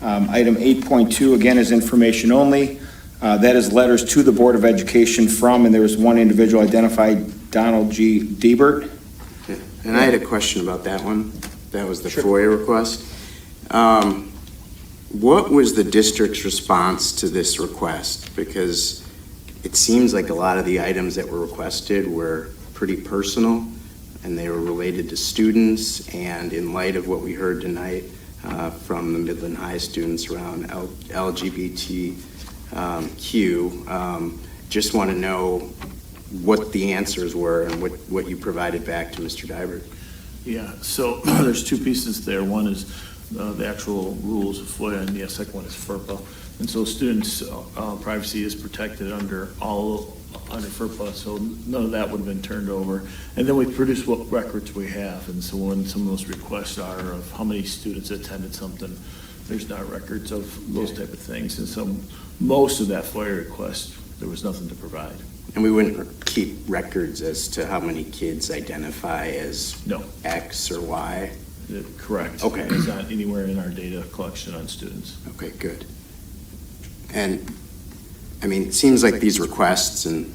Item 8.2, again, is information only. That is letters to the Board of Education from, and there was one individual identified, Donald G. Diebert. Okay. And I had a question about that one. That was the Sure. FOIA request. What was the district's response to this request? Because it seems like a lot of the items that were requested were pretty personal, and they were related to students, and in light of what we heard tonight from the Midland High students around LGBTQ, just want to know what the answers were and what you provided back to Mr. Dybert. Yeah, so there's two pieces there. One is the actual rules of FOIA, and the second one is FERPA. And so students' privacy is protected under FERPA, so none of that would have been turned over. And then we produce what records we have, and so when some of those requests are of how many students attended something, there's not records of those type of things. And so most of that FOIA request, there was nothing to provide. And we wouldn't keep records as to how many kids identify as No. X or Y? Correct. Okay. It's not anywhere in our data collection on students. Okay, good. And, I mean, it seems like these requests and,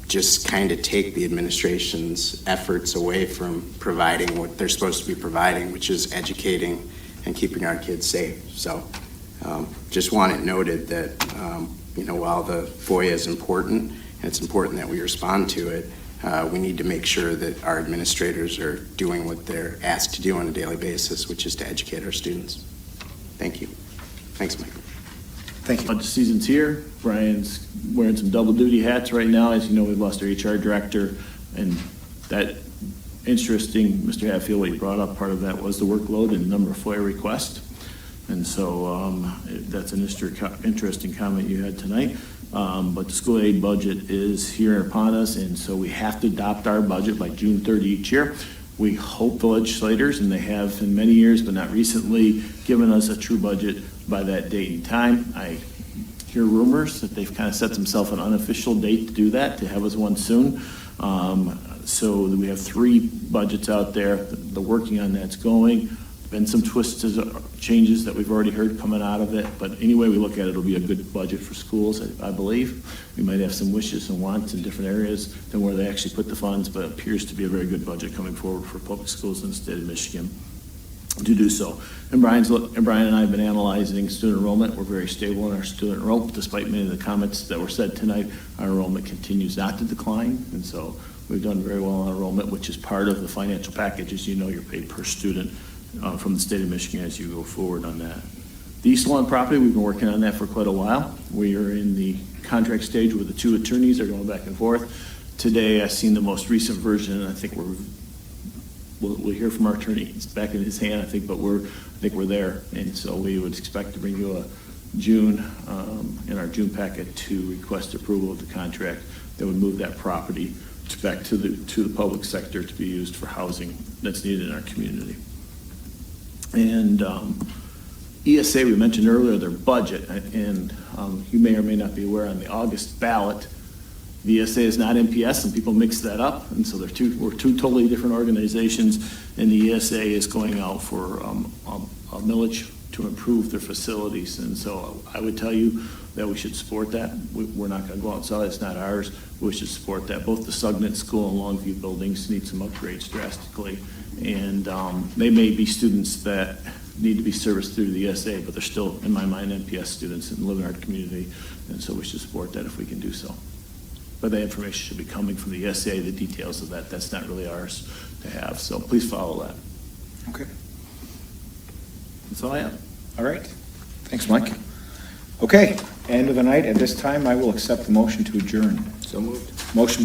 just kind of take the administration's efforts away from providing what they're supposed to be providing, which is educating and keeping our kids safe. So just want it noted that, while the FOIA is important, and it's important that we respond to it, we need to make sure that our administrators are doing what they're asked to do on a daily basis, which is to educate our students. Thank you. Thanks, Michael. Thank you. Budget season's here. Brian's wearing some double duty hats right now. As you know, we've lost our HR director, and that interesting, Mr. Hatfield, what you brought up, part of that was the workload and the number of FOIA requests. And so that's an interesting comment you had tonight. But the school aid budget is here upon us, and so we have to adopt our budget by June 30 each year. We hope the legislators, and they have in many years, but not recently, given us a true budget by that date and time. I hear rumors that they've kind of set themselves an unofficial date to do that, to have us one soon. So we have 3 budgets out there. The working on that's going. Been some twists, changes that we've already heard coming out of it, but anyway we look at it, it'll be a good budget for schools, I believe. We might have some wishes and wants in different areas than where they actually put the funds, but it appears to be a very good budget coming forward for public schools in the state of Michigan to do so. And Brian and I have been analyzing student enrollment. We're very stable in our student enrollment, despite many of the comments that were said tonight. Our enrollment continues not to decline, and so we've done very well on enrollment, which is part of the financial package. As you know, you're paid per student from the state of Michigan as you go forward on that. The East Lawn property, we've been working on that for quite a while. We are in the contract stage where the 2 attorneys are going back and forth. Today, I've seen the most recent version, and I think we'll hear from our attorney. It's back in his hand, I think, but I think we're there. And so we would expect to bring you in our June packet to request approval of the contract that would move that property back to the public sector to be used for housing that's needed in our community. And ESA, we mentioned earlier, their budget, and you may or may not be aware on the August ballot, the ESA is not MPS, and people mix that up, and so we're two totally different organizations, and the ESA is going out for a millage to improve their facilities, and so I would tell you that we should support that. We're not going to go out and sell it, it's not ours. We should support that. Both the Sugnet School and Longview buildings need some upgrades drastically, and they may be students that need to be serviced through the ESA, but they're still, in my mind, MPS students and live in our community, and so we should support that if we can do so. But that information should be coming from the ESA, the details of that. That's not really ours to have, so please follow that. Okay. That's all I have. All right. Thanks, Mike. Okay, end of the night. At this time, I will accept the motion to adjourn. So moved. Motion by